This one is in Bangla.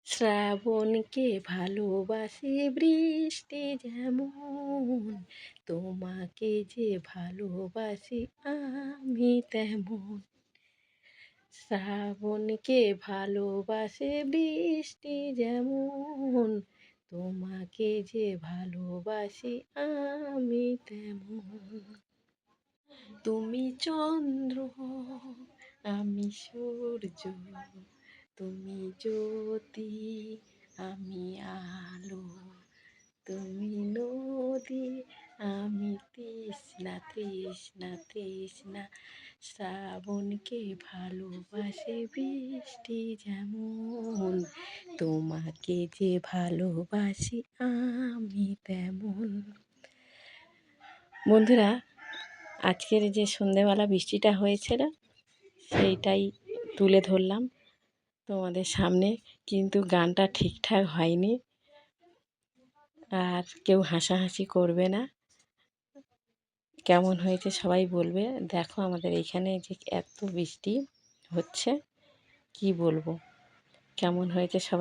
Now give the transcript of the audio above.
শ্রাবণকে ভালোবাসি বৃষ্টি যেমন, তোমাকে যে ভালোবাসি আমি তেমন। শ্রাবণকে ভালোবাসে বৃষ্টি যেমন, তোমাকে যে ভালোবাসি আমি তেমন। তুমি চন্দ্র, আমি সূর্য, তুমি জ্যোতি, আমি আলো, তুমি নদী, আমি তৃষ্ণা তৃষ্ণা তৃষ্ণা। শ্রাবণকে ভালোবাসে বৃষ্টি যেমন, তোমাকে যে ভালোবাসি আমি তেমন। বন্ধুরা, আজকের যে সন্ধেবেলা বৃষ্টিটা হয়েছিল সেইটাই তুলে ধরলাম তোমাদের সামনে, কিন্তু গানটা ঠিকঠাক হয়নি, আর কেউ হাসাহাসি করবে না। কেমন হয়েছে সবাই বলবে। দেখো আমাদের এখানে যে এত বৃষ্টি হচ্ছে, কি বলবো, কেমন হয়েছে সবাই।